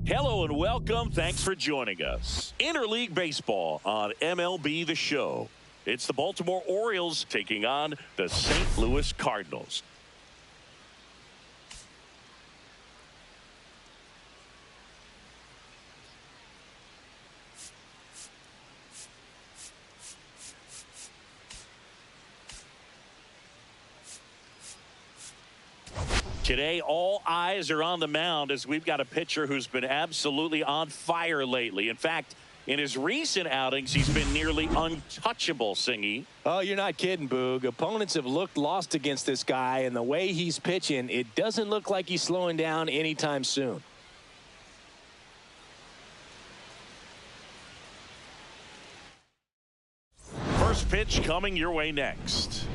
Hello and welcome. Thanks for joining us. Interleague Baseball on MLB The Show. It's the Baltimore Orioles taking on the St. Louis Cardinals. Today, all eyes are on the mound as we've got a pitcher who's been absolutely on fire lately. In fact, in his recent outings, he's been nearly untouchable, Singy. Oh, you're not kidding, Boog. Opponents have looked lost against this guy, and the way he's pitching, it doesn't look like he's slowing down anytime soon. First pitch coming your way next.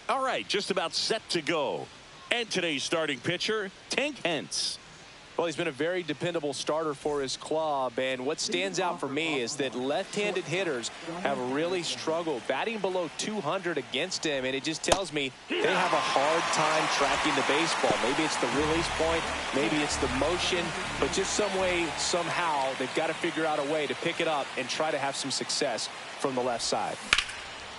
All right, just about set to go. And today's starting pitcher, Tank Hentz. Well, he's been a very dependable starter for his club, and what stands out for me is that left-handed hitters have really struggled batting below 200 against him, and it just tells me they have a hard time tracking the baseball. Maybe it's the release point, maybe it's the motion, but just some way, somehow, they've got to figure out a way to pick it up and try to have some success from the left side.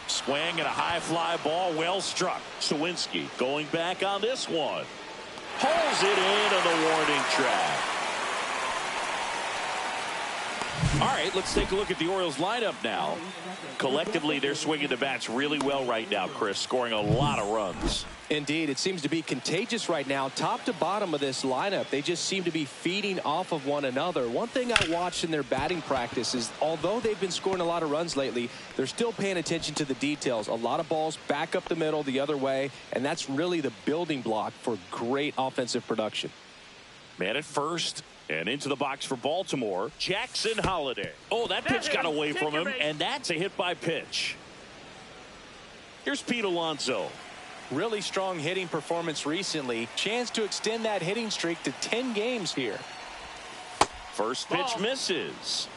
Swing and a high fly ball, well struck. Sawinski going back on this one. Pulls it in on the warning track. All right, let's take a look at the Orioles lineup now. Collectively, they're swinging the bats really well right now, Chris, scoring a lot of runs. Indeed, it seems to be contagious right now. Top to bottom of this lineup, they just seem to be feeding off of one another. One thing I watched in their batting practice is, although they've been scoring a lot of runs lately, they're still paying attention to the details. A lot of balls back up the middle the other way, and that's really the building block for great offensive production. Man at first. And into the box for Baltimore, Jackson Holliday. Oh, that pitch got away from him, and that's a hit by pitch. Here's Pete Alonso. Really strong hitting performance recently. Chance to extend that hitting streak to 10 games here. First pitch misses.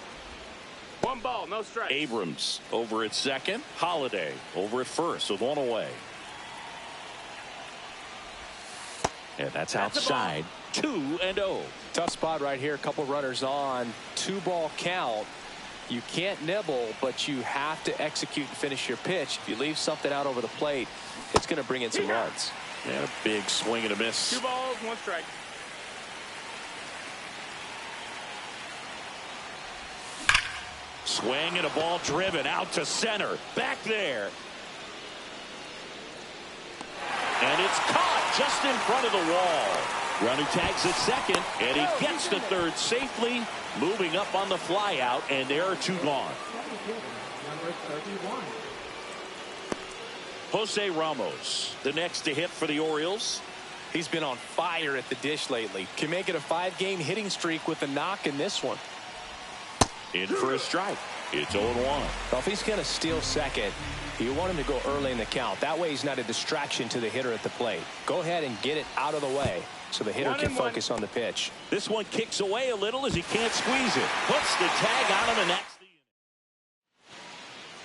1 ball, no strike. Abrams over at second. Holliday over at first with one away. And that's outside. 2-0. Tough spot right here. A couple runners on. 2-ball count. You can't nibble, but you have to execute and finish your pitch. If you leave something out over the plate, it's going to bring in some runs. And a big swing and a miss. 2 balls, 1 strike. Swing and a ball driven out to center. Back there. And it's caught just in front of the wall. Runner tags at second, and he gets to third safely, moving up on the fly out, and there are 2 gone. Jose Ramos, the next to hit for the Orioles. He's been on fire at the dish lately. Can make it a 5-game hitting streak with a knock in this one. In for a strike. It's 0-1. Well, if he's going to steal second, you want him to go early in the count. That way he's not a distraction to the hitter at the plate. Go ahead and get it out of the way so the hitter can focus on the pitch. This one kicks away a little as he can't squeeze it. Puts the tag on him, and that's the inning.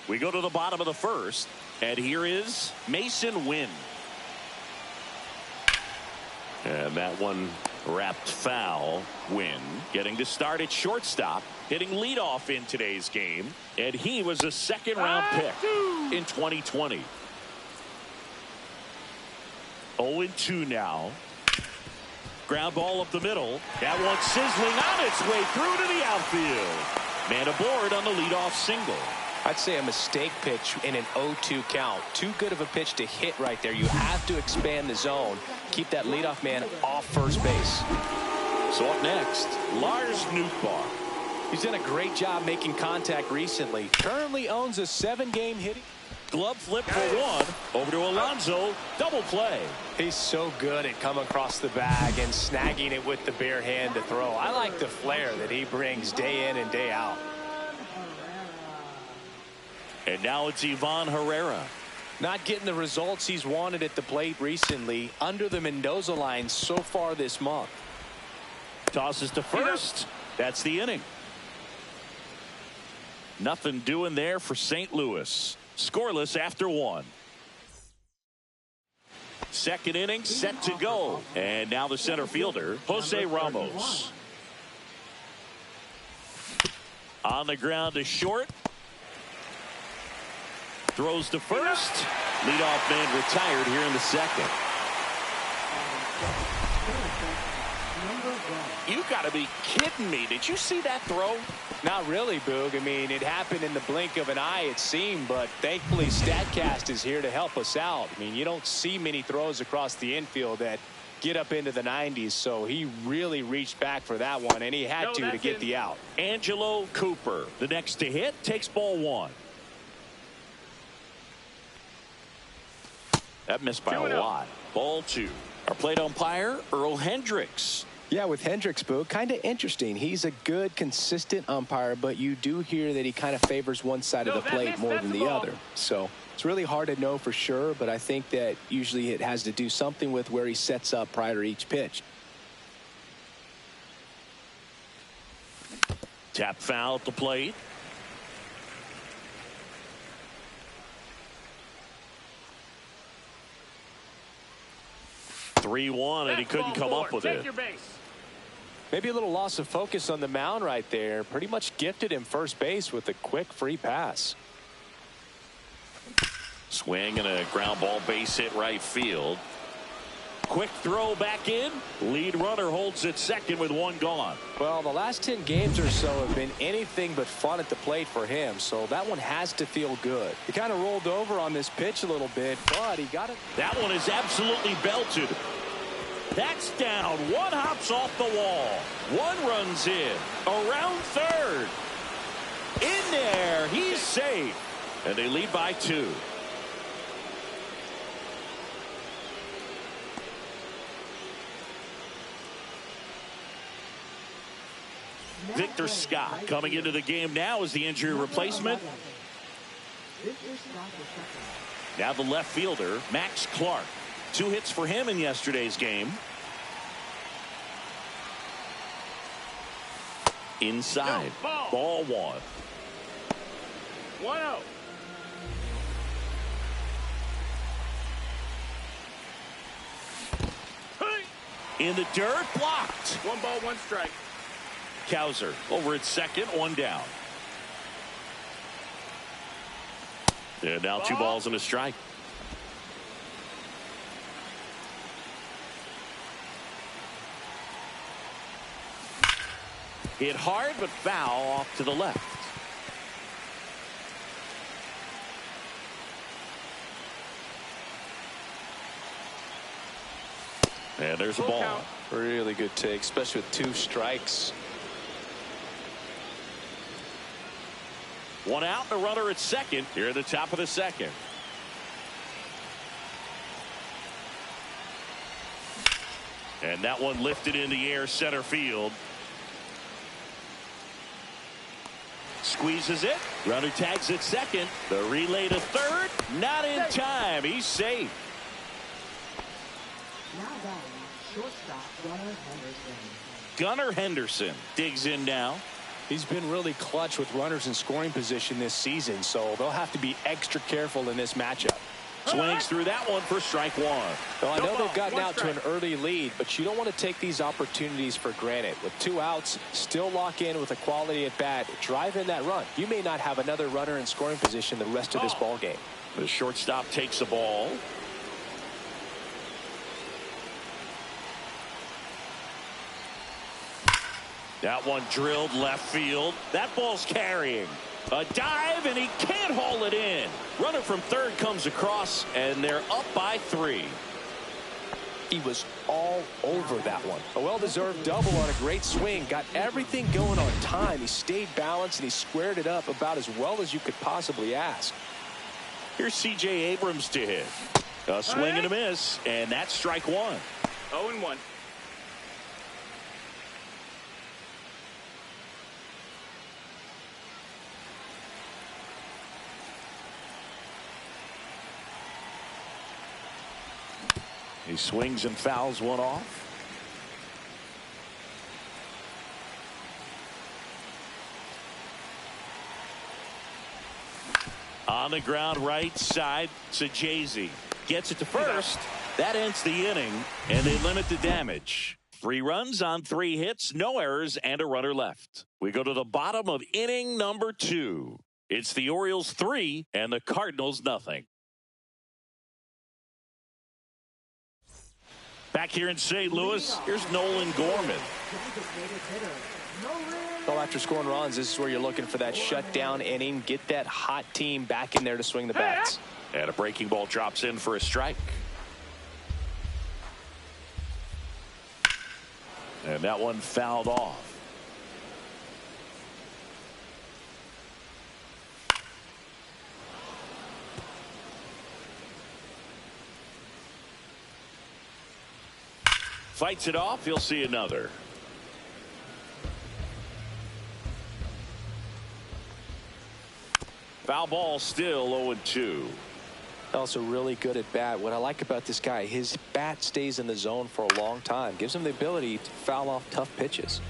We go to the bottom of the first, and here is Mason Wynn. And that one wrapped foul. Wynn getting to start at shortstop, hitting leadoff in today's game, and he was a 2nd-round pick in 2020. 0-2 now. Ground ball up the middle. That one sizzling on its way through to the outfield. Man aboard on the leadoff single. I'd say a mistake pitch in an 0-2 count. Too good of a pitch to hit right there. You have to expand the zone. Keep that leadoff man off first base. So up next, Lars Nootbaar. He's done a great job making contact recently. Currently owns a 7-game hitting. Glove flip for one. Over to Alonso. Double play. He's so good at coming across the bag and snagging it with the bare hand to throw. I like the flair that he brings day in and day out. And now it's Ivan Herrera. Not getting the results he's wanted at the plate recently. Under the Mendoza line so far this month. Tosses to first. That's the inning. Nothing doing there for St. Louis. Scoreless after one. Second inning set to go. And now the center fielder, Jose Ramos. On the ground to short. Throws to first. Leadoff man retired here in the second. You got to be kidding me. Did you see that throw? Not really, Boog. I mean, it happened in the blink of an eye, it seemed, but thankfully StatCast is here to help us out. I mean, you don't see many throws across the infield that get up into the 90s, so he really reached back for that one, and he had to get the out. Angelo Cooper, the next to hit, takes ball one. That missed by a lot. Ball two. Our plate umpire, Earl Hendricks. Yeah, with Hendricks, Boo, kind of interesting. He's a good, consistent umpire, but you do hear that he kind of favors one side of the plate more than the other. So it's really hard to know for sure, but I think that usually it has to do something with where he sets up prior to each pitch. Tap foul at the plate. (3-1), and he couldn't come up with it. Maybe a little loss of focus on the mound right there. Pretty much gifted him first base with a quick free pass. Swing and a ground ball base hit right field. Quick throw back in. Lead runner holds at second with one gone. Well, the last 10 games or so have been anything but fun at the plate for him, so that one has to feel good. He kind of rolled over on this pitch a little bit, but he got it. That one is absolutely belted. That's down. One hops off the wall. One runs in. Around third. In there. He's safe. And they lead by 2. Victor Scott coming into the game now as the injury replacement. Now the left fielder, Max Clark. 2 hits for him in yesterday's game. Inside. Ball one. 1-0. In the dirt, blocked. 1 ball, 1 strike. Cowser over at second, 1 down. And now 2 balls and a strike. Hit hard, but foul off to the left. And there's a ball. Really good take, especially with 2 strikes. 1 out, and a runner at second here at the top of the second. And that one lifted in the air center field. Squeezes it. Runner tags at second. The relay to third. Not in time. He's safe. Gunnar Henderson digs in now. He's been really clutch with runners in scoring position this season, so they'll have to be extra careful in this matchup. Swings through that one for strike 1. Well, I know they've gotten out to an early lead, but you don't want to take these opportunities for granted. With 2 outs, still lock in with a quality at bat, drive in that run. You may not have another runner in scoring position the rest of this ball game. The shortstop takes the ball. That one drilled left field. That ball's carrying. A dive, and he can't haul it in. Runner from third comes across, and they're up by 3. He was all over that one. A well-deserved double on a great swing. Got everything going on time. He stayed balanced, and he squared it up about as well as you could possibly ask. Here's C.J. Abrams to hit. A swing and a miss, and that's strike one. 0-1. He swings and fouls one off. On the ground right side, Sajazi gets it to first. That ends the inning, and they limit the damage. 3 runs on 3 hits, no errors, and a runner left. We go to the bottom of inning number 2. It's the Orioles 3 and the Cardinals nothing. Back here in St. Louis, here's Nolan Gorman. Well, after scoring runs, this is where you're looking for that shutdown inning. Get that hot team back in there to swing the bats. And a breaking ball drops in for a strike. And that one fouled off. Fights it off. He'll see another. Foul ball, still 0-2. Also really good at bat. What I like about this guy, his bat stays in the zone for a long time. Gives him the ability to foul off tough pitches.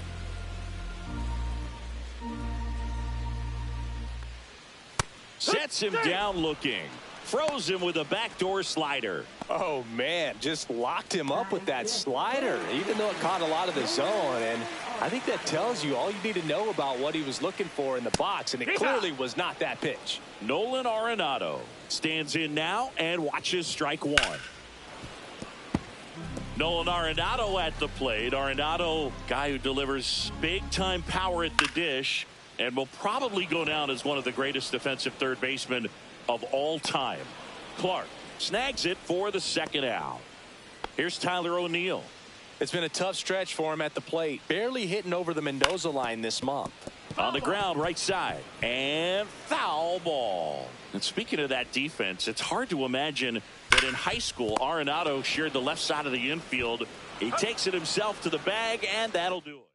Sets him down looking. Froze him with a backdoor slider. Oh, man, just locked him up with that slider, even though it caught a lot of the zone. And I think that tells you all you need to know about what he was looking for in the box, and it clearly was not that pitch. Nolan Arenado stands in now and watches strike one. Nolan Arenado at the plate. Arenado, guy who delivers big-time power at the dish and will probably go down as one of the greatest defensive third basemen of all time. Clark snags it for the second out. Here's Tyler O'Neill. It's been a tough stretch for him at the plate. Barely hitting over the Mendoza line this month. On the ground, right side. And foul ball. And speaking of that defense, it's hard to imagine that in high school, Arenado shared the left side of the infield. He takes it himself to the bag, and that'll do it.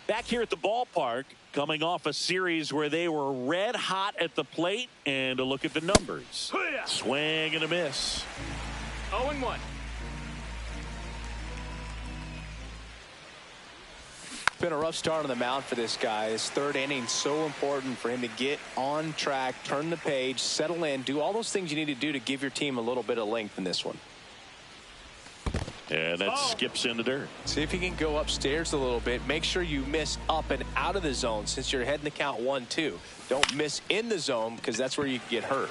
Back here at the ballpark, coming off a series where they were red hot at the plate, and a look at the numbers. Swing and a miss. 0-1. Been a rough start on the mound for this guy. His third inning, so important for him to get on track, turn the page, settle in, do all those things you need to do to give your team a little bit of length in this one. And that skips in the dirt. See if you can go upstairs a little bit. Make sure you miss up and out of the zone since you're heading the count 1-2. Don't miss in the zone because that's where you get hurt.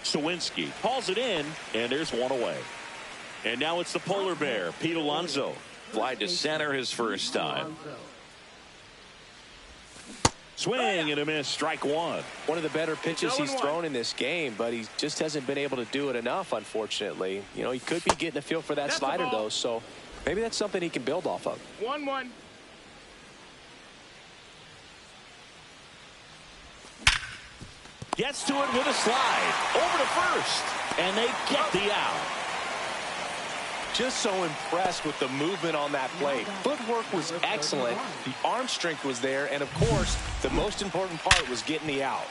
Sawinski hauls it in, and there's one away. And now it's the polar bear, Pete Alonso. Fly to center his first time. Swing and a miss, strike one. One of the better pitches he's thrown in this game, but he just hasn't been able to do it enough, unfortunately. You know, he could be getting a feel for that slider, though, so maybe that's something he can build off of. 1-1. Gets to it with a slide. Over to first, and they get the out. Just so impressed with the movement on that plate. Footwork was excellent. The arm strength was there. And, of course, the most important part was getting the out.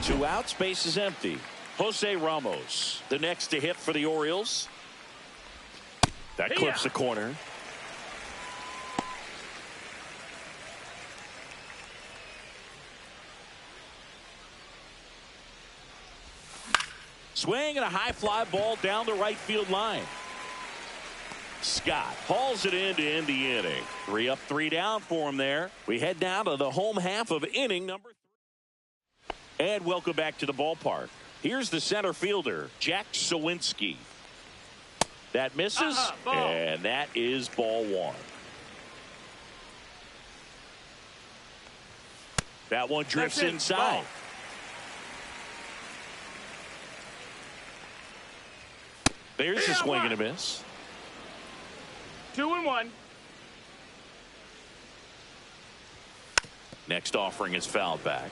2 outs, base is empty. Jose Ramos, the next to hit for the Orioles. That clips the corner. Swing and a high fly ball down the right field line. Scott hauls it in to end the inning. 3 up, 3 down for him there. We head down to the home half of inning number 3. And welcome back to the ballpark. Here's the center fielder, Jack Sawinski. That misses, and that is ball 1. That one drifts inside. There's a swing and a miss. 2-1. Next offering is fouled back.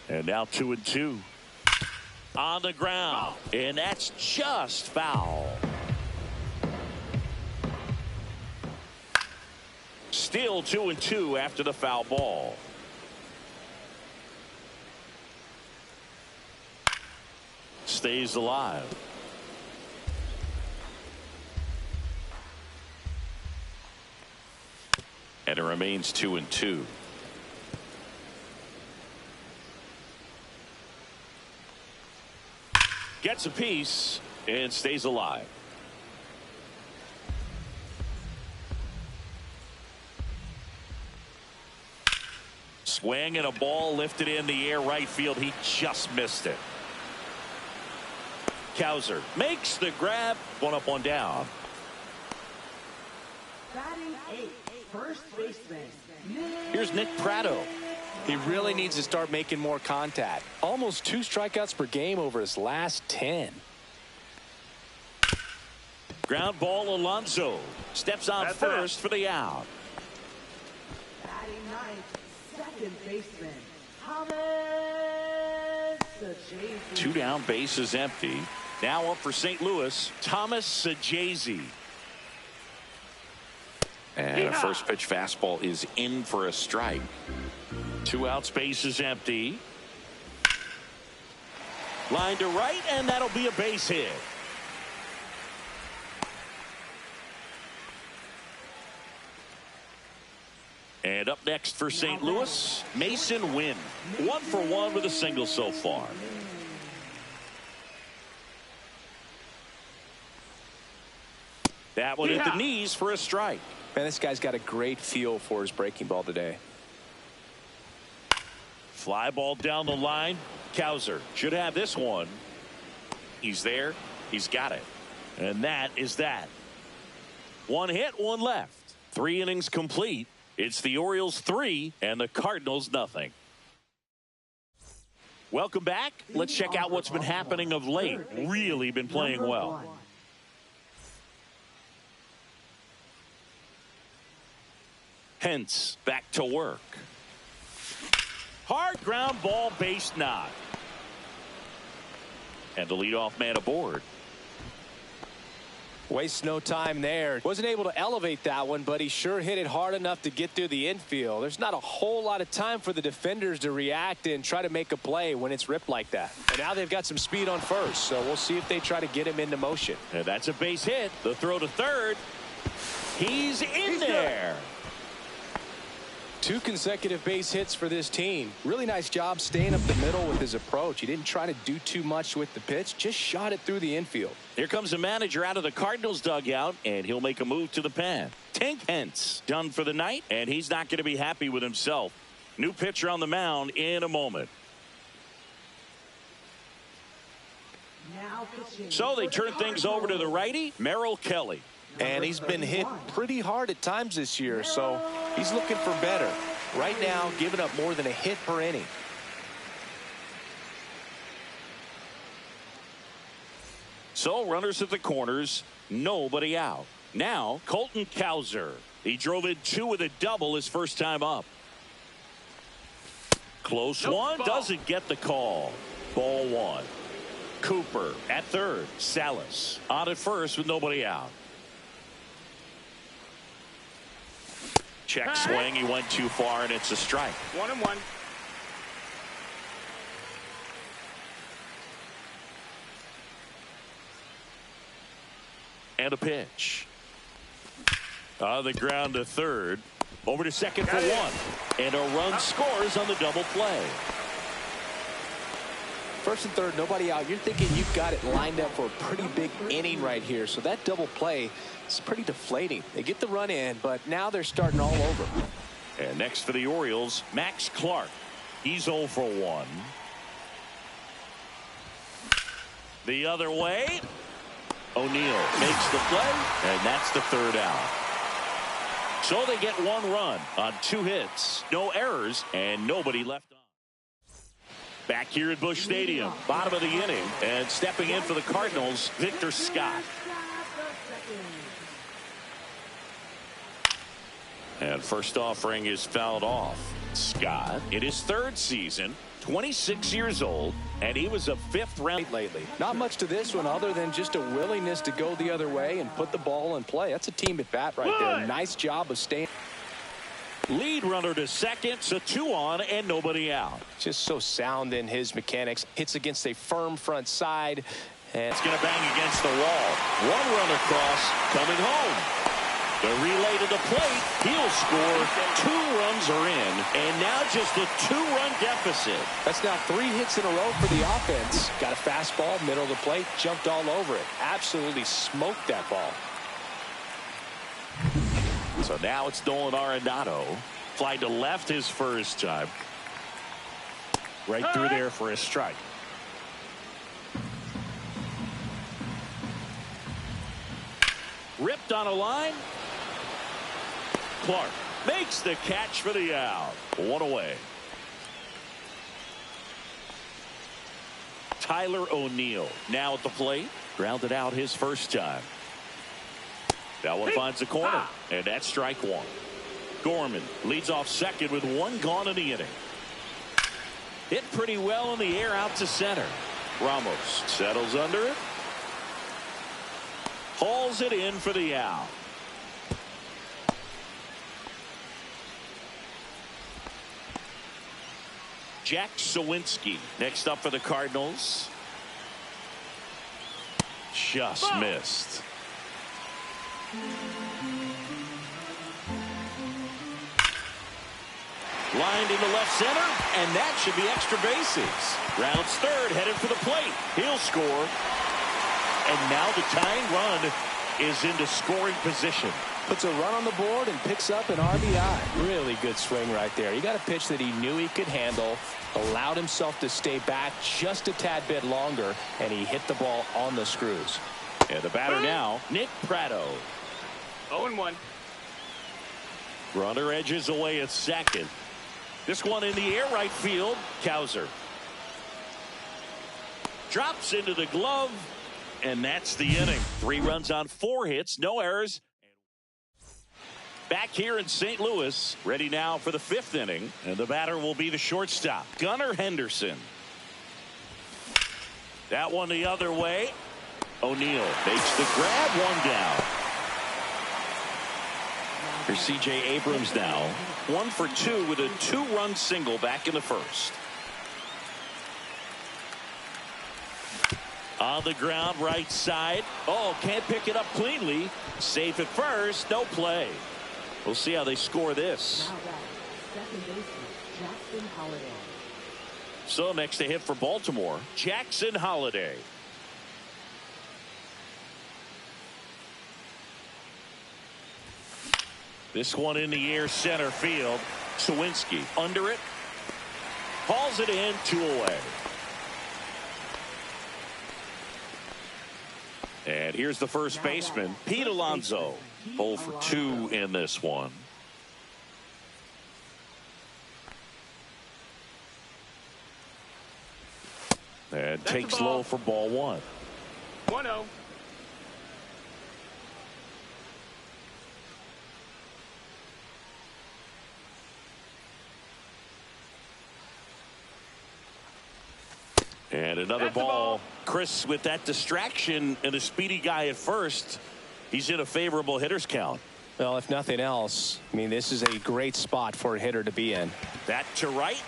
And now 2-2. On the ground. And that's just foul. Still 2-2 after the foul ball. Stays alive. And it remains 2-2. Gets a piece and stays alive. Swing and a ball lifted in the air right field. He just missed it. Cowser makes the grab. One up, one down. Batting 8, first baseman. Here's Nick Pratto. He really needs to start making more contact. Almost 2 strikeouts per game over his last 10. Ground ball. Alonso steps on first for the out. Batting 9th, second baseman. Thomas Sajazi. 2 down, bases empty. Now up for St. Louis, Thomas Sajazi. And a first pitch fastball is in for a strike. 2 outs, bases empty. Line to right, and that'll be a base hit. And up next for St. Louis, Mason Wynn. 1 for 1 with a single so far. That one hit the knees for a strike. Man, this guy's got a great feel for his breaking ball today. Fly ball down the line. Cowser should have this one. He's there. He's got it. And that is that. 1 hit, 1 left. 3 innings complete. It's the Orioles 3 and the Cardinals nothing. Welcome back. Let's check out what's been happening of late. Really been playing well. Hence back to work. Hard ground ball, base knock. And the leadoff man aboard. Wastes no time there. Wasn't able to elevate that one, but he sure hit it hard enough to get through the infield. There's not a whole lot of time for the defenders to react and try to make a play when it's ripped like that. And now they've got some speed on first, so we'll see if they try to get him into motion. And that's a base hit. The throw to third. He's in there. 2 consecutive base hits for this team. Really nice job staying up the middle with his approach. He didn't try to do too much with the pitch, just shot it through the infield. Here comes the manager out of the Cardinals dugout, and he'll make a move to the pen. Tink Hence done for the night, and he's not going to be happy with himself. New pitcher on the mound in a moment. So they turn things over to the righty, Merrill Kelly. And he's been hit pretty hard at times this year, so he's looking for better. Right now, giving up more than a hit per inning. So runners at the corners, nobody out. Now Colton Cowser. He drove in 2 with a double his first time up. Close one, doesn't get the call. Ball 1. Cooper at third. Salas on at first with nobody out. Check swing. He went too far, and it's a strike. 1-1. And a pitch. On the ground to third. Over to second for 1. And a run scores on the double play. First and third, nobody out. You're thinking you've got it lined up for a pretty big inning right here. So that double play is pretty deflating. They get the run in, but now they're starting all over. And next for the Orioles, Max Clark. He's 0 for 1. The other way. O'Neill makes the play, and that's the third out. So they get 1 run on 2 hits, no errors, and nobody left on. Back here at Busch Stadium, bottom of the inning, and stepping in for the Cardinals, Victor Scott. And first offering is fouled off. Scott, in his third season, 26 years old, and he was a fifth round lately. Not much to this one other than just a willingness to go the other way and put the ball in play. That's a team at bat right there. Nice job of staying. Lead runner to second, so 2 on and nobody out. Just so sound in his mechanics. Hits against a firm front side. And it's going to bang against the wall. 1 run across, coming home. The relay to the plate. He'll score. 2 runs are in, and now just a 2-run deficit. That's now 3 hits in a row for the offense. Got a fastball, middle of the plate, jumped all over it. Absolutely smoked that ball. So now it's Nolan Arenado. Fly to left his first time. Right through there for a strike. Ripped on a line. Clark makes the catch for the out. 1 away. Tyler O'Neill now at the plate. Grounded out his first time. That one finds the corner, and that's strike 1. Gorman leads off second with 1 gone in the inning. Hit pretty well in the air out to center. Ramos settles under it. Hauls it in for the out. Jack Sawinski next up for the Cardinals. Just missed. Lined into left center, and that should be extra bases. Rounds third, headed for the plate. He'll score. And now the tying run is into scoring position. Puts a run on the board and picks up an RBI. Really good swing right there. He got a pitch that he knew he could handle, allowed himself to stay back just a tad bit longer, and he hit the ball on the screws. And the batter now, Nick Pratto. 0-1. Runner edges away at second. This one in the air right field. Cowser drops into the glove, and that's the inning. 3 runs on 4 hits, no errors. Back here in St. Louis, ready now for the 5th inning, and the batter will be the shortstop, Gunnar Henderson. That one the other way. O'Neill makes the grab, 1 down. Here's C.J. Abrams now, 1 for 2 with a 2-run single back in the first. On the ground, right side. Oh, can't pick it up cleanly. Safe at first, no play. We'll see how they score this. Second baseman, Jackson Holliday. So next to hit for Baltimore, Jackson Holliday. This one in the air center field. Sawinski under it. Hauls it in, 2 away. And here's the first baseman, Pete Alonso. 0 for 2 in this one. And takes low for ball 1. 1-0. And another ball. Chris, with that distraction and a speedy guy at first, he's in a favorable hitter's count. Well, if nothing else, I mean, this is a great spot for a hitter to be in. That to right.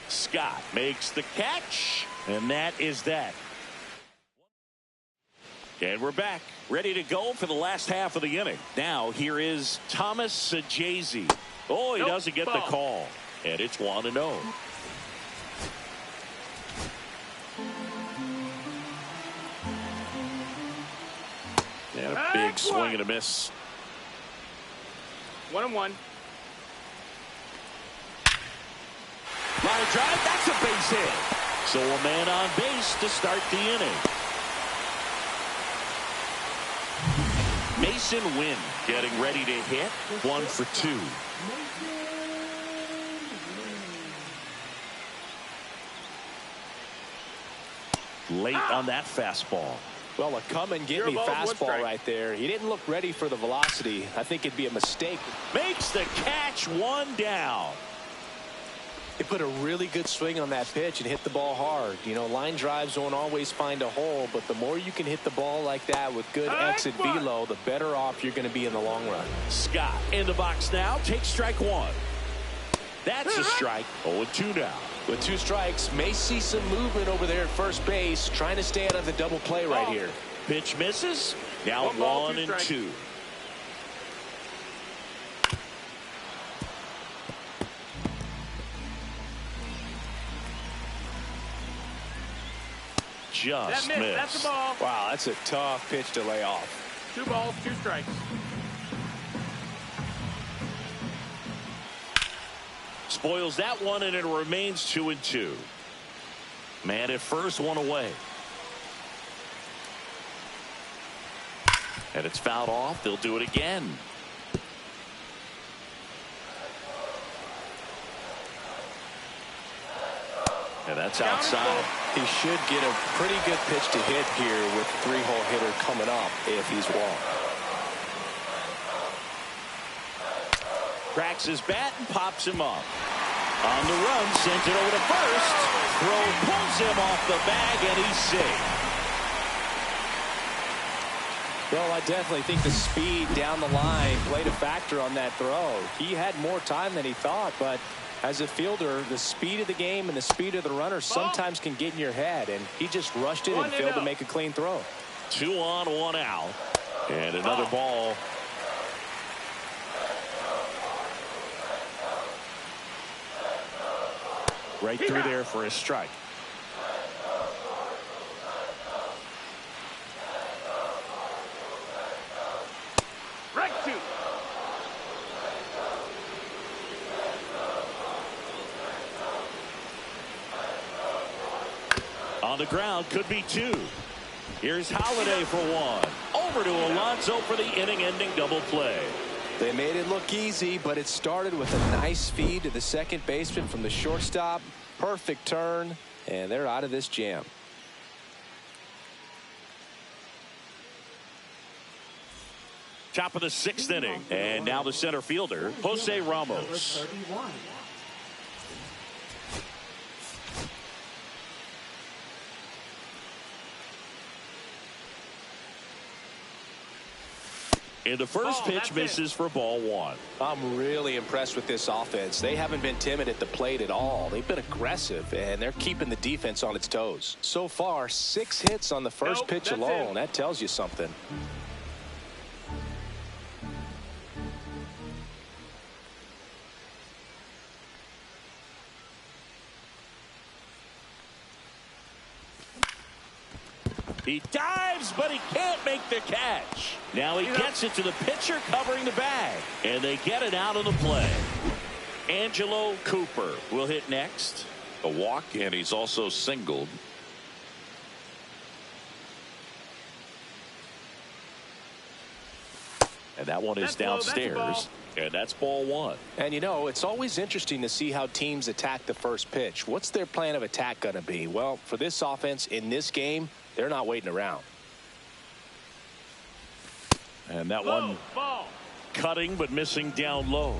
Scott makes the catch, and that is that. And we're back, ready to go for the last half of the inning. Now, here is Thomas Sajazi. Oh, he doesn't get the call, and it's 1-0. And a big swing and a miss. 1-1. Line drive, that's a base hit. So a man on base to start the inning. Mason Wynn getting ready to hit. 1 for 2. Late on that fastball. Well, a come-and-get-me fastball right there. He didn't look ready for the velocity. I think it'd be a mistake. Makes the catch, one down. He put a really good swing on that pitch and hit the ball hard. You know, line drives won't always find a hole, but the more you can hit the ball like that with good exit velo, the better off you're going to be in the long run. Scott in the box now. Takes strike one. That's a strike. 0-2 now. With 2 strikes, may see some movement over there at first base, trying to stay out of the double play right here. Pitch misses. Now 1-2. Just missed. That's the ball. Wow, that's a tough pitch to lay off. 2 balls, 2 strikes. Spoils that one, and it remains 2-2. Man at first, one away. And it's fouled off. They'll do it again. And that's outside. He should get a pretty good pitch to hit here with 3-hole hitter coming up if he's walked. Cracks his bat and pops him up. On the run, sent it over to first. Throw pulls him off the bag, and he's safe. Well, I definitely think the speed down the line played a factor on that throw. He had more time than he thought, but as a fielder, the speed of the game and the speed of the runner sometimes can get in your head, and he just rushed it and failed to make a clean throw. 2 on, 1 out. And another ball. Right through there for a strike. Right 2. On the ground, could be 2. Here's Holiday for 1. Over to Alonso for the inning-ending double play. They made it look easy, but it started with a nice feed to the second baseman from the shortstop. Perfect turn, and they're out of this jam. Top of the 6th inning, and now the center fielder, Jose Ramos. And the first pitch misses for ball 1. I'm really impressed with this offense. They haven't been timid at the plate at all. They've been aggressive, and they're keeping the defense on its toes. So far, 6 hits on the first pitch alone. That tells you something. He dives, but he can't make the catch. Now he gets it to the pitcher covering the bag, and they get it out of the play. Angelo Cooper will hit next. A walk, and he's also singled. And that one is downstairs. And that's ball 1. And, you know, it's always interesting to see how teams attack the first pitch. What's their plan of attack going to be? Well, for this offense in this game, they're not waiting around. And that one cutting but missing down low.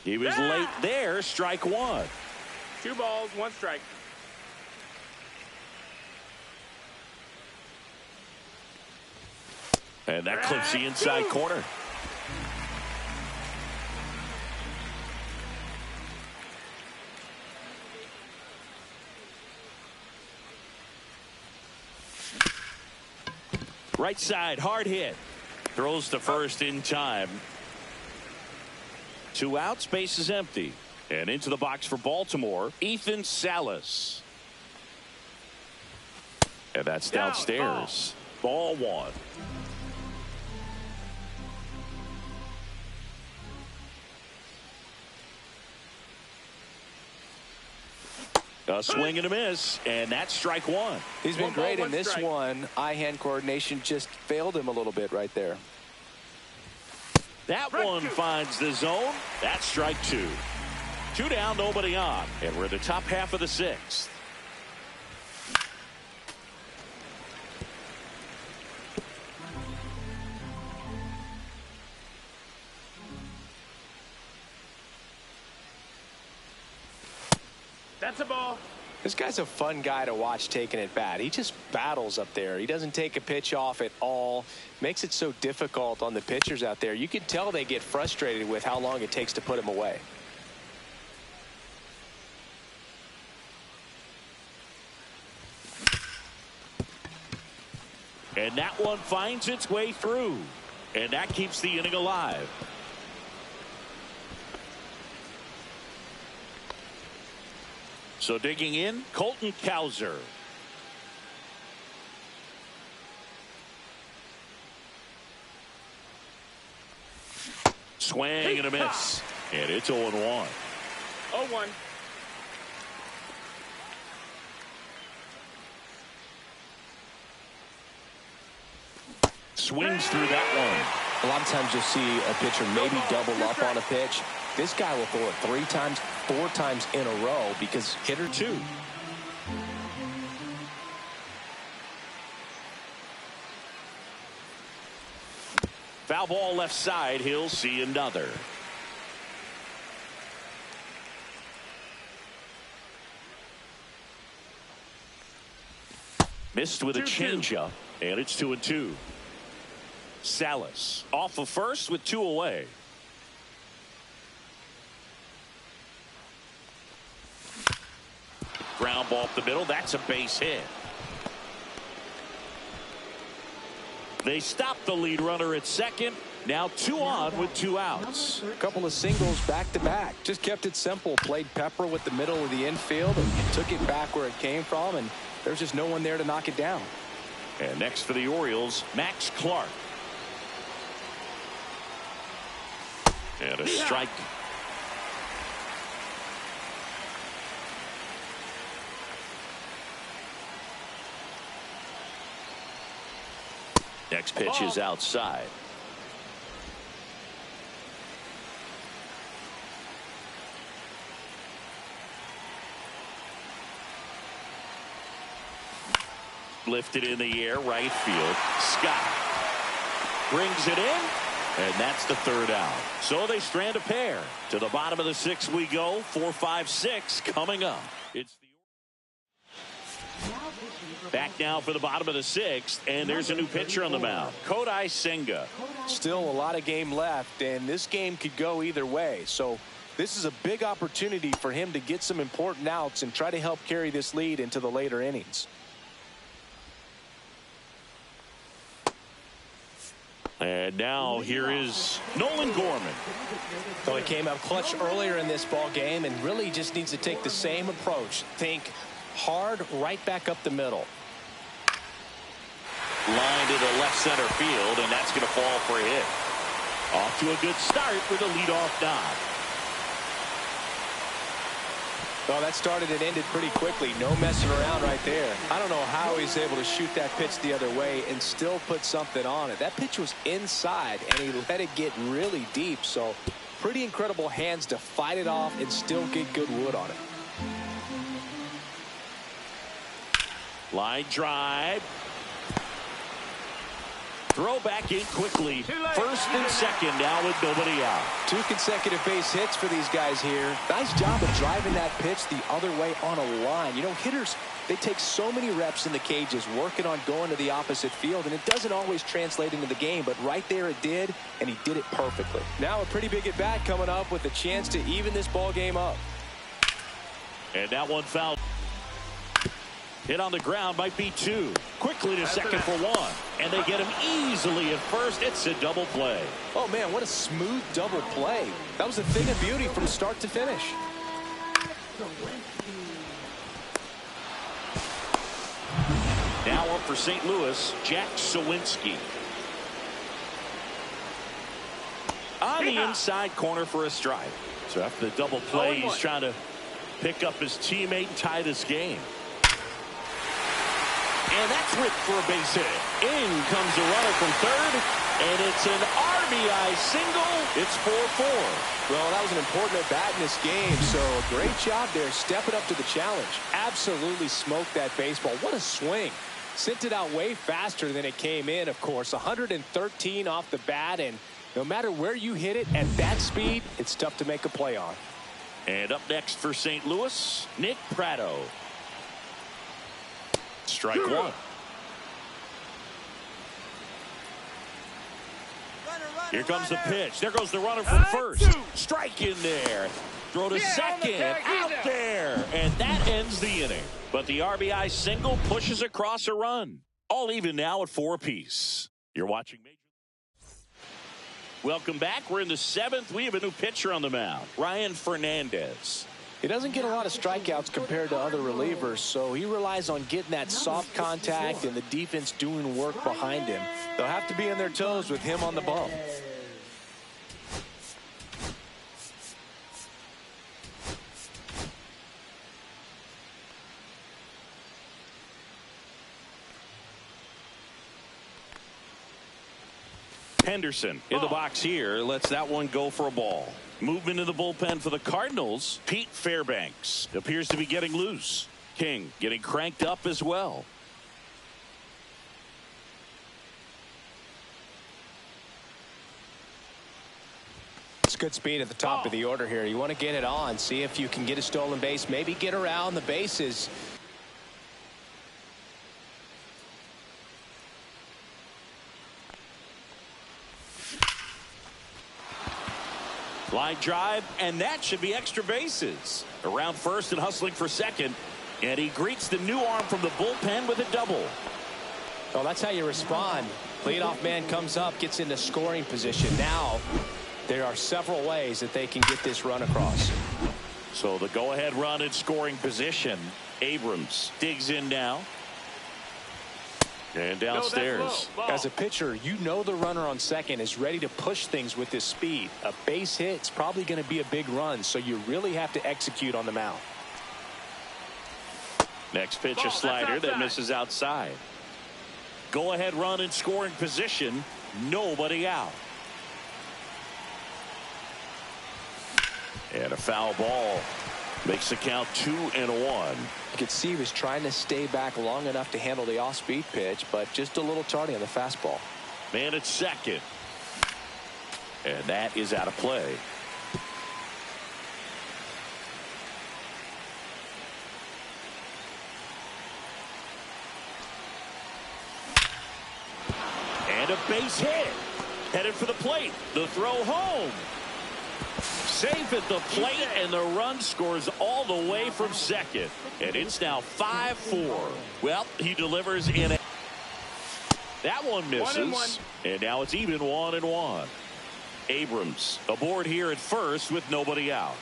He was late there. Strike 1. 2 balls, 1 strike. And that clips the inside corner. Right side, hard hit. Throws to first in time. 2 outs, base is empty. And into the box for Baltimore, Ethan Salas. And that's downstairs. Ball 1. A swing and a miss, and that's strike 1. He's been great in this one. Eye-hand coordination just failed him a little bit right there. That one finds the zone. That's strike two. 2 down, nobody on. And we're in the top half of the 6th. That's a ball. This guy's a fun guy to watch taking at bat. He just battles up there. He doesn't take a pitch off at all. Makes it so difficult on the pitchers out there. You can tell they get frustrated with how long it takes to put him away. And that one finds its way through. And that keeps the inning alive. So digging in, Colton Cowser. Swing and a miss. And it's 0-1. 0-1. Swings through that A lot of times you'll see a pitcher maybe double up on a pitch. This guy will throw it 3 times, 4 times in a row because hitter 2. Foul ball left side. He'll see another. Missed with a changeup, and it's 2-2. Salas off of first with 2 away. Ground ball up the middle. That's a base hit. They stopped the lead runner at second. Now 2 on with 2 outs. A couple of singles back to back. Just kept it simple. Played pepper with the middle of the infield and took it back where it came from. And there's just no one there to knock it down. And next for the Orioles, Max Clark. And a strike. Next pitch is outside. Lifted in the air, right field. Scott brings it in, and that's the 3rd out. So they strand a pair. To the bottom of the 6th we go. 4, 5, 6 coming up. It's the back now for the bottom of the 6th, and there's a new pitcher on the mound, Kodai Senga. Still a lot of game left, and this game could go either way. So this is a big opportunity for him to get some important outs and try to help carry this lead into the later innings. And now here is Nolan Gorman. So he came up clutch earlier in this ball game and really just needs to take the same approach. Think hard right back up the middle. Line to the left center field, and that's going to fall for a hit. Off to a good start with a leadoff nod. Well, that started and ended pretty quickly. No messing around right there. I don't know how he's able to shoot that pitch the other way and still put something on it. That pitch was inside, and he let it get really deep. So pretty incredible hands to fight it off and still get good wood on it. Line drive. Throw back in quickly. First and second now with nobody out. 2 consecutive base hits for these guys here. Nice job of driving that pitch the other way on a line. You know, hitters, they take so many reps in the cages working on going to the opposite field, and it doesn't always translate into the game, but right there it did, and he did it perfectly. Now a pretty big at-bat coming up with a chance to even this ball game up. And that one foul. Hit on the ground might be 2. Quickly to second for 1. And they get him easily at first. It's a double play. Oh, man, what a smooth double play. That was a thing of beauty from start to finish. Now up for St. Louis, Jack Sawinski. On the inside corner for a strike. So after the double play, he's trying to pick up his teammate and tie this game. And that's ripped for a base hit. In comes the runner from third, and it's an RBI single. It's 4-4. Well, that was an important at-bat in this game, so a great job there stepping up to the challenge. Absolutely smoked that baseball. What a swing. Sent it out way faster than it came in, of course. 113 off the bat, and no matter where you hit it at that speed, it's tough to make a play on. And up next for St. Louis, Nick Pratto. Strike one. Here comes the pitch. There goes the runner from first. Strike in there. Throw to second. Out there. And that ends the inning. But the RBI single pushes across a run. All even now at 4 apiece. You're watching Major. Welcome back. We're in the 7th. We have a new pitcher on the mound, Ryan Fernandez. He doesn't get a lot of strikeouts compared to other relievers, so he relies on getting that soft contact and the defense doing work behind him. They'll have to be on their toes with him on the bump. Henderson in the box here. Lets that one go for a ball. Movement in the bullpen for the Cardinals. Pete Fairbanks appears to be getting loose. King getting cranked up as well. It's good speed at the top of the order here. You want to get it on. See if you can get a stolen base. Maybe get around the bases. Line drive, and that should be extra bases. Around first and hustling for second. And he greets the new arm from the bullpen with a double. Well, that's how you respond. Leadoff man comes up, gets into scoring position. Now, there are several ways that they can get this run across. So the go-ahead run in scoring position. Abrams digs in now. And downstairs. As a pitcher, you know the runner on second is ready to push things with his speed. A base hit is probably going to be a big run, so you really have to execute on the mound. Next pitch, a slider that misses outside. Go-ahead run in scoring position. Nobody out. And a foul ball makes the count 2-1. You could see he was trying to stay back long enough to handle the off-speed pitch, but just a little tardy on the fastball. Man at second. And that is out of play. And a base hit. Headed for the plate. The throw home. Safe at the plate, and the run scores all the way from second. And it's now 5-4. Well, he delivers in a... That one misses. And now it's even 1-1. Abrams aboard here at first with nobody out.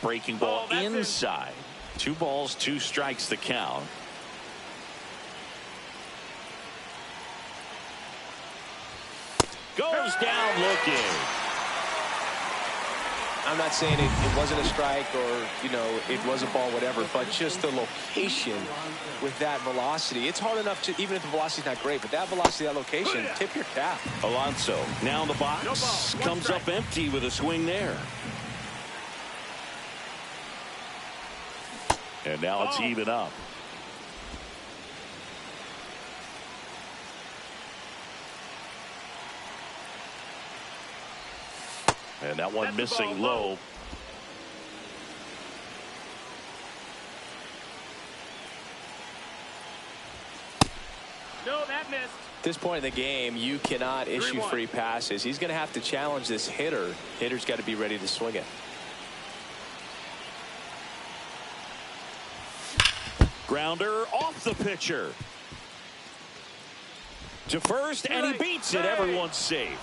Breaking ball inside. 2 balls, 2 strikes the count. Goes down looking. I'm not saying it wasn't a strike or, you know, it was a ball, whatever, but just the location with that velocity. It's hard enough to, even if the velocity's not great, but that velocity, that location, tip your cap. Alonso now in the box. Comes up empty with a swing there. And now it's even up. And that one missing low. No, that missed. At this point in the game, you cannot issue free passes. He's going to have to challenge this hitter. Hitter's got to be ready to swing it. Grounder off the pitcher. To first, and he beats it. Everyone's safe.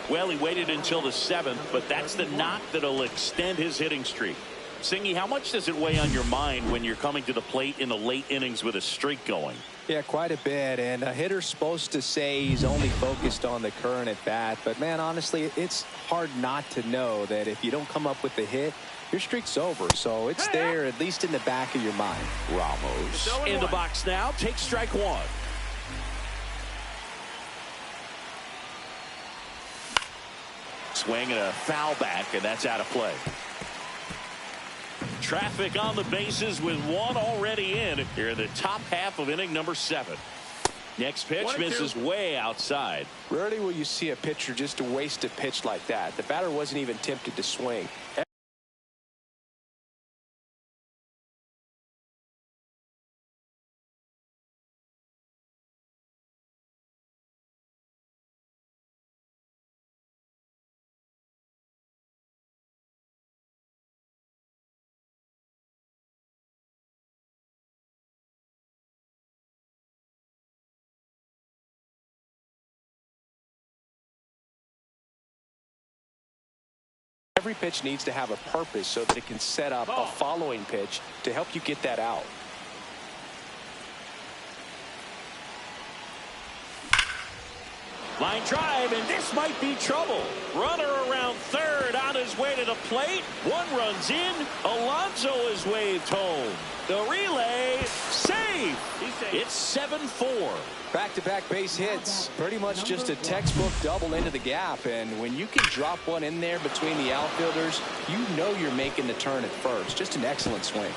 Well, he waited until the 7th, but that's the knock that'll extend his hitting streak. Singy, how much does it weigh on your mind when you're coming to the plate in the late innings with a streak going? Yeah, quite a bit. And a hitter's supposed to say he's only focused on the current at bat. But, man, honestly, it's hard not to know that if you don't come up with the hit, your streak's over. So it's there, at least in the back of your mind. Ramos in the box now. Takes strike one. Swing and a foul back, and that's out of play. Traffic on the bases with one already in here in the top half of inning number 7. Next pitch misses way outside. Rarely will you see a pitcher just waste a pitch like that. The batter wasn't even tempted to swing. Every pitch needs to have a purpose so that it can set up a following pitch to help you get that out. Line drive, and this might be trouble. Runner around third on his way to the plate. One runs in. Alonso is waved home. The relay, save. It's 7-4. Back-to-back base hits. Pretty much just a textbook double into the gap. And when you can drop one in there between the outfielders, you know you're making the turn at first. Just an excellent swing.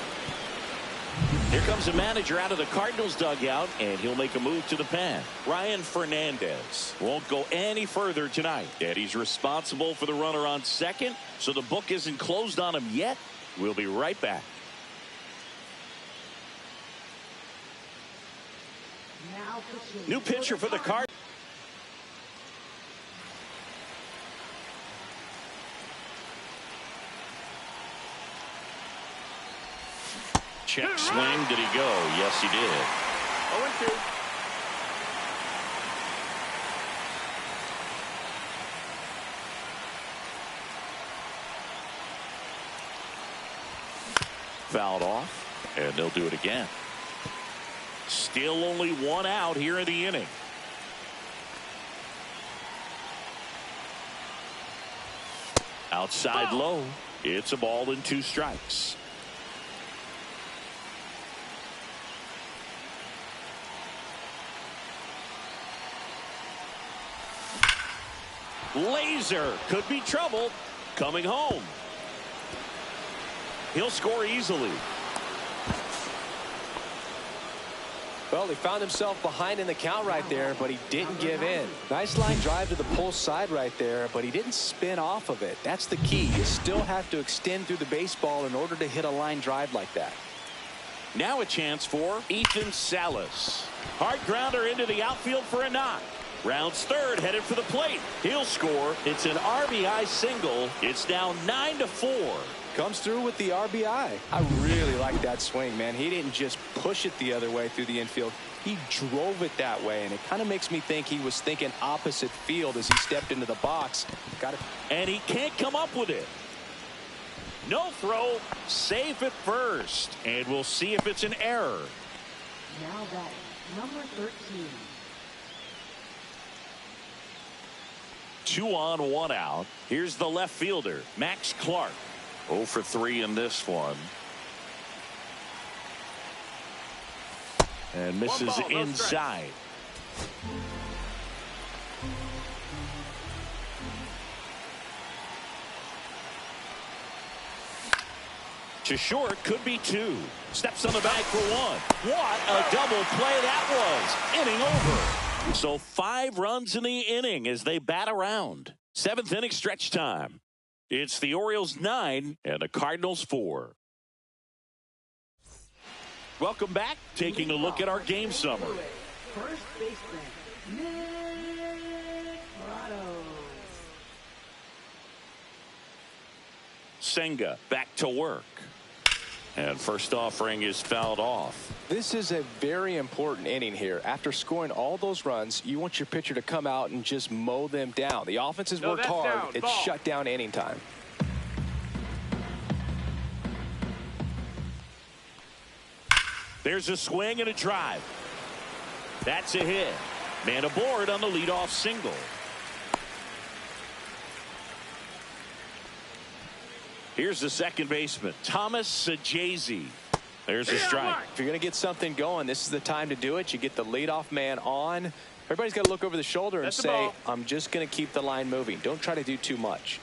Here comes the manager out of the Cardinals dugout, and he'll make a move to the pen. Ryan Fernandez won't go any further tonight, and he's responsible for the runner on second, so the book isn't closed on him yet. We'll be right back. New pitcher for the Cardinals. Check swing. Did he go? Yes, he did. 0-2. Fouled off, and they'll do it again. Still only one out here in the inning. Outside low. It's a ball and 2 strikes. Laser could be trouble. Coming home. He'll score easily. Well, he found himself behind in the count right there, but he didn't give in. Nice line drive to the pull side right there, but he didn't spin off of it. That's the key. You still have to extend through the baseball in order to hit a line drive like that. Now a chance for Ethan Salas. Hard grounder into the outfield for a knock. Rounds third, headed for the plate. He'll score. It's an RBI single. It's now 9-4. Comes through with the RBI. I really like that swing, man. He didn't just push it the other way through the infield. He drove it that way, and it kind of makes me think he was thinking opposite field as he stepped into the box. Got it. And he can't come up with it. No throw. Safe at first. And we'll see if it's an error. Now that number 13. 2 on, 1 out. Here's the left fielder, Max Clark. 0 for 3 in this one. And misses inside. To short, could be 2. Steps on the bag for 1. What a double play that was. Inning over. So 5 runs in the inning as they bat around. 7th inning stretch time. It's the Orioles 9 and the Cardinals 4. Welcome back. Taking a look at our game summary. First baseman, Nick Prado. Senga back to work. And first offering is fouled off. This is a very important inning here. After scoring all those runs, you want your pitcher to come out and just mow them down. The offense has worked hard. Down. It's shut down inning time. There's a swing and a drive. That's a hit. Man aboard on the leadoff single. Here's the second baseman, Thomas Sajazi. There's a strike. If you're going to get something going, this is the time to do it. You get the leadoff man on. Everybody's got to look over the shoulder and say, I'm just going to keep the line moving. Don't try to do too much.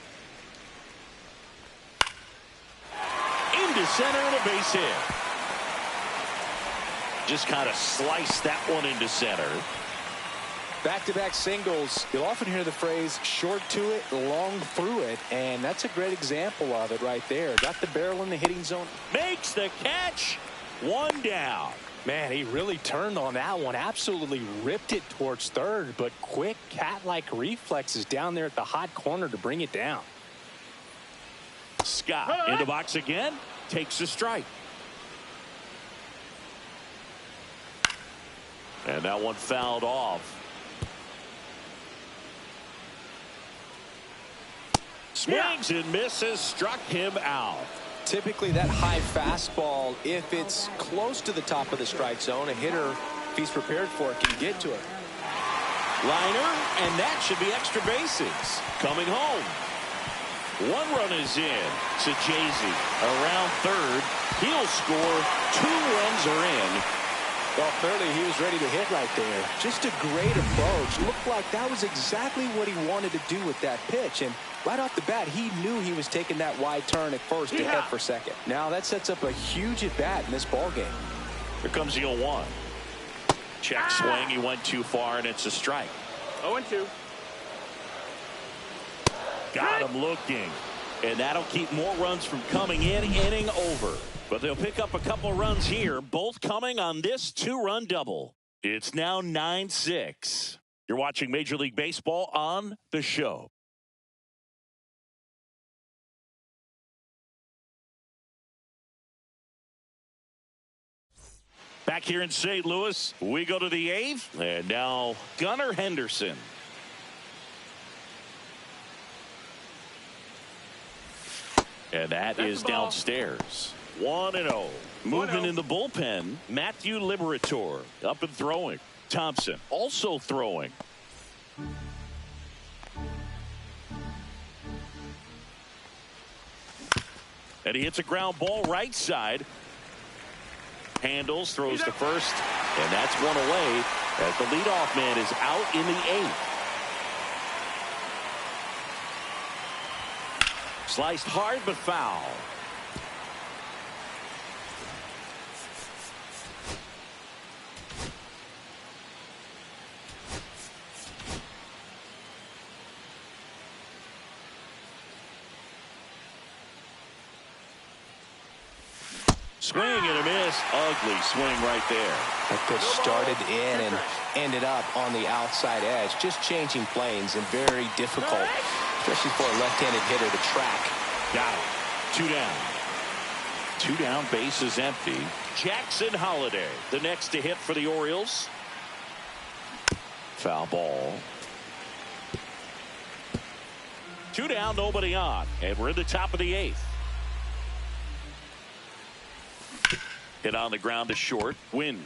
Into center and a base hit. Just kind of sliced that one into center. Back-to-back singles. You'll often hear the phrase short to it, long through it, and that's a great example of it right there. Got the barrel in the hitting zone. Makes the catch. One down. Man, he really turned on that one. Absolutely ripped it towards third, but quick cat-like reflexes down there at the hot corner to bring it down. Scott in the box again. Takes a strike. And that one fouled off. Swings and misses, struck him out. Typically that high fastball, if it's close to the top of the strike zone, a hitter, if he's prepared for it, can get to it. Liner, and that should be extra bases. Coming home. One run is in. Sajazi around third. He'll score. 2 runs are in. Well, clearly he was ready to hit right there. Just a great approach. Looked like that was exactly what he wanted to do with that pitch. And right off the bat, he knew he was taking that wide turn at first to head for second. Now that sets up a huge at-bat in this ballgame. Here comes the 0-1. Check swing. He went too far, and it's a strike. 0-2. Got him looking. And that'll keep more runs from coming in. Inning over. But they'll pick up a couple runs here, both coming on this 2-run double. It's now 9-6. You're watching Major League Baseball on The Show. Back here in St. Louis, we go to the 8th. And now Gunnar Henderson. And that is downstairs. 1-0. Moving in the bullpen, Matthew Liberator up and throwing. Thompson also throwing. And he hits a ground ball right side. Handles, throws to first, and that's one away as the leadoff man is out in the 8th. Sliced hard but foul. Swing and a miss. Ugly swing right there. That pitch started in and ended up on the outside edge. Just changing planes and very difficult, especially for a left-handed hitter to track. Got him. 2 down. 2 down, base is empty. Jackson Holliday, the next to hit for the Orioles. Foul ball. 2 down, nobody on. And we're in the top of the 8th. Hit on the ground to short. Win.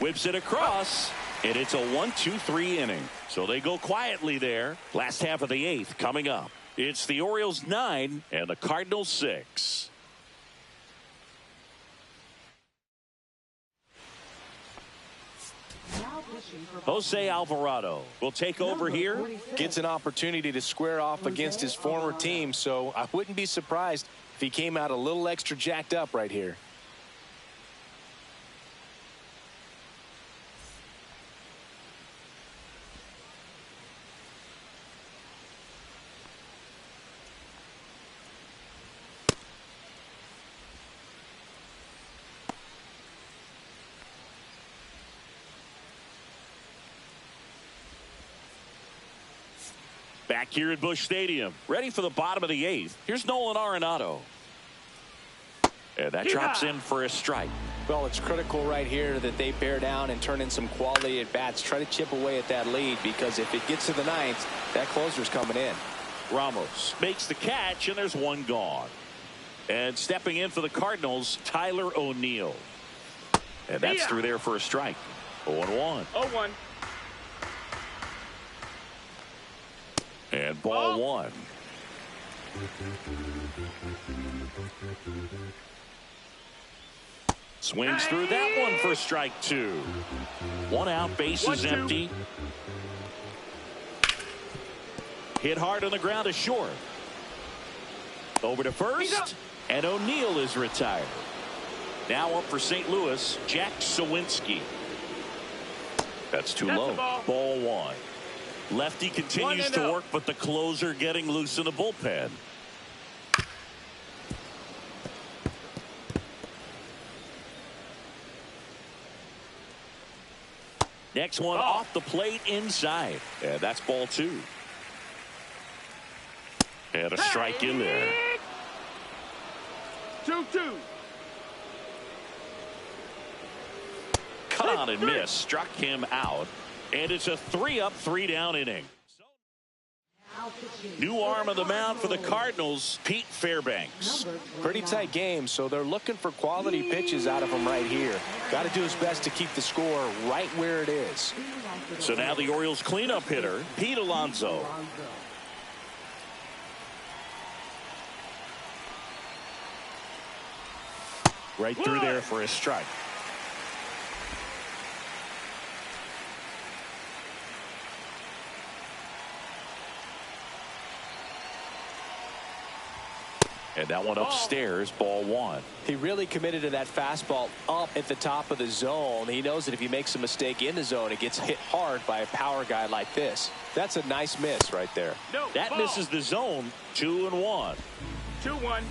Whips it across. And it's a 1-2-3 inning. So they go quietly there. Last half of the 8th coming up. It's the Orioles 9 and the Cardinals 6. Jose Alvarado will take over here. Gets an opportunity to square off against his former team, so I wouldn't be surprised if he came out a little extra jacked up right here. Back here at Busch Stadium, ready for the bottom of the 8th. Here's Nolan Arenado. And that drops in for a strike. Well, it's critical right here that they bear down and turn in some quality at bats. Try to chip away at that lead, because if it gets to the 9th, that closer's coming in. Ramos makes the catch, and there's one gone. And stepping in for the Cardinals, Tyler O'Neill. And that's through there for a strike. 0-1. 0-1. And ball one. Swings through that one for strike two. One out, bases empty. Hit hard on the ground to short. Over to first, and O'Neill is retired. Now up for St. Louis, Jack Sawinski. That's too low. Ball one. Lefty continues to work, but the closer getting loose in the bullpen. Next one off the plate inside. And that's ball two. And a strike in there. 2-2. Cut on and miss. Struck him out. And it's a 3-up, 3-down inning. New arm of the mound for the Cardinals, Pete Fairbanks. Pretty tight game, so they're looking for quality pitches out of him right here. Got to do his best to keep the score right where it is. So now the Orioles cleanup hitter, Pete Alonso. Right through there for a strike. And that one upstairs, ball one. He really committed to that fastball up at the top of the zone. He knows that if he makes a mistake in the zone, it gets hit hard by a power guy like this. That's a nice miss right there. That misses the zone. 2-1. 2-1.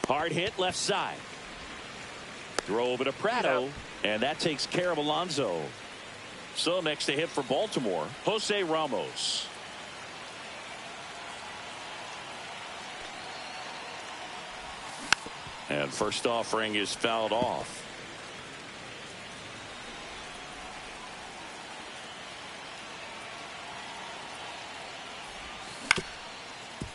Hard hit left side. Throw over to Prado. And that takes care of Alonso. So next to hit for Baltimore, Jose Ramos. And first offering is fouled off.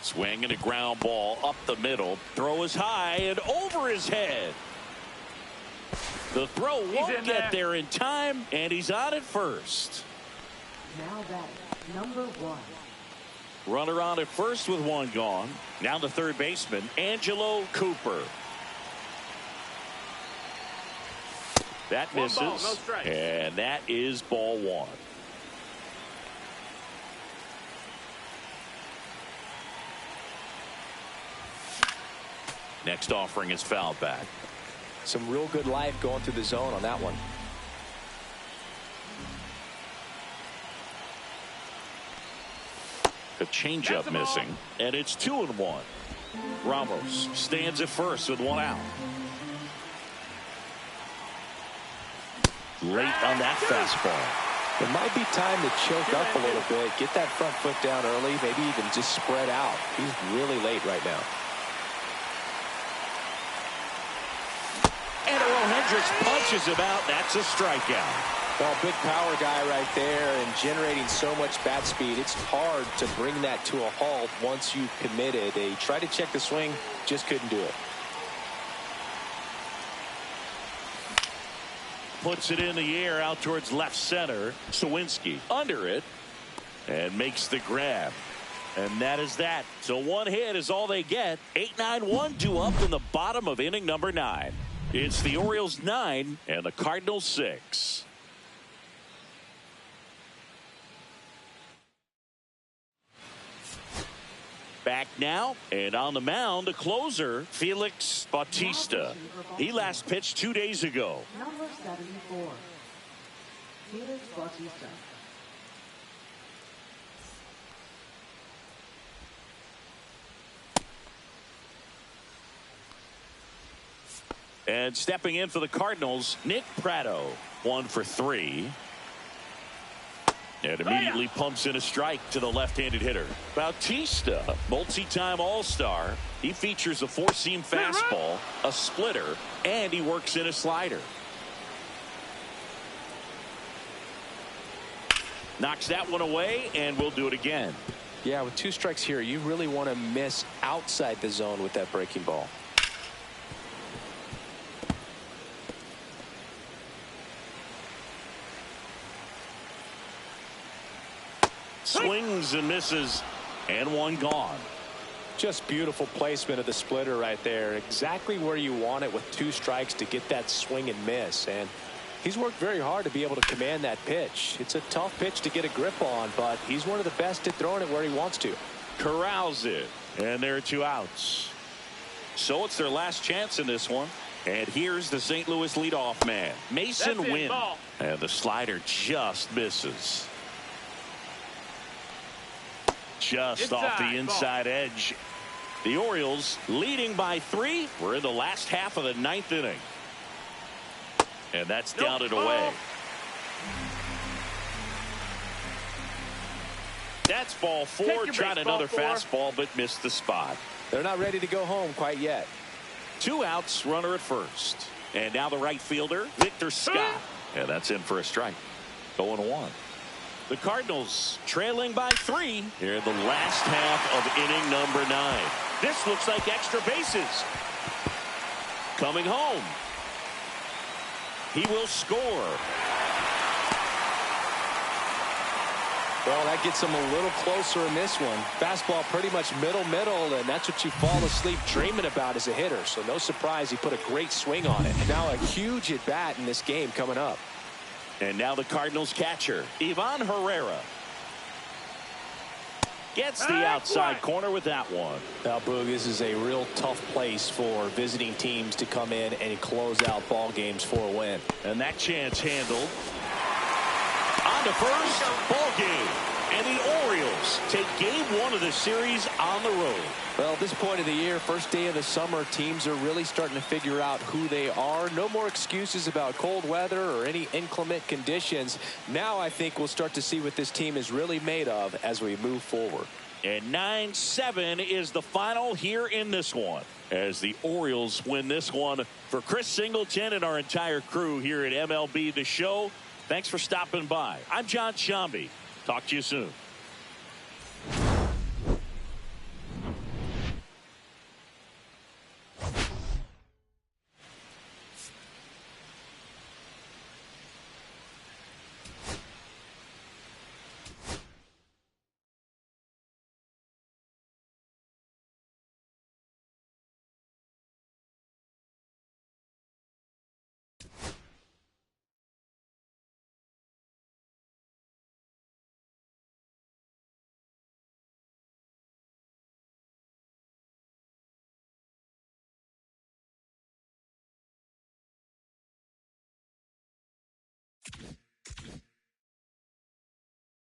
Swing and a ground ball up the middle. Throw is high and over his head. The throw won't get there in time, and he's on at first. Now batting, number one. Runner on at first with one gone. Now the third baseman, Angelo Cooper. That misses, no strikes. And that is ball one. Next offering is fouled back. Some real good life going through the zone on that one. The changeup missing, and it's 2-1. Ramos stands at first with one out. Late on that fastball. It might be time to choke up a little bit, get that front foot down early, maybe even just spread out. He's really late right now. And Earl Hendricks punches him out. That's a strikeout. Well, big power guy right there and generating so much bat speed. It's hard to bring that to a halt once you've committed. They tried to check the swing, just couldn't do it. Puts it in the air out towards left center. Sawinski under it and makes the grab. And that is that. So one hit is all they get. 8-9-1 due up in the bottom of inning number 9. It's the Orioles 9 and the Cardinals 6. Back now, and on the mound, the closer, Felix Bautista. He last pitched 2 days ago. Number 74, Felix Bautista. And stepping in for the Cardinals, Nick Prado, 1 for 3. And immediately pumps in a strike to the left-handed hitter. Bautista, multi-time All-Star. He features a four-seam fastball, a splitter, and he works in a slider. Knocks that one away, and we'll do it again. Yeah, with 2 strikes here, you really want to miss outside the zone with that breaking ball. Swings and misses, and one gone. Just beautiful placement of the splitter right there. Exactly where you want it with 2 strikes to get that swing and miss. And he's worked very hard to be able to command that pitch. It's a tough pitch to get a grip on, but he's one of the best at throwing it where he wants to. Corrals it, and there are 2 outs. So it's their last chance in this one. And here's the St. Louis leadoff man, Mason Wynn. And the slider just misses. Just off the inside edge. The Orioles leading by 3. We're in the last half of the 9th inning. And that's down and away. That's ball 4. Tried another fastball, but missed the spot. They're not ready to go home quite yet. 2 outs, runner at first. And now the right fielder, Victor Scott. And that's in for a strike. 0-1. The Cardinals trailing by 3 here in the last half of inning number 9. This looks like extra bases. Coming home. He will score. Well, that gets him a little closer in this one. Fastball pretty much middle, and that's what you fall asleep dreaming about as a hitter. So no surprise he put a great swing on it. Now a huge at bat in this game coming up. And now the Cardinals catcher, Ivan Herrera. Gets the outside corner with that one. Now, Boog, this is a real tough place for visiting teams to come in and close out ball games for a win. And that chance handled. On to first, ball game. And the Orioles take game 1 of the series on the road. Well, at this point of the year, first day of the summer, teams are really starting to figure out who they are. No more excuses about cold weather or any inclement conditions. Now I think we'll start to see what this team is really made of as we move forward. And 9-7 is the final here in this one, as the Orioles win this one. For Chris Singleton and our entire crew here at MLB The Show, thanks for stopping by. I'm John Shambi. Talk to you soon.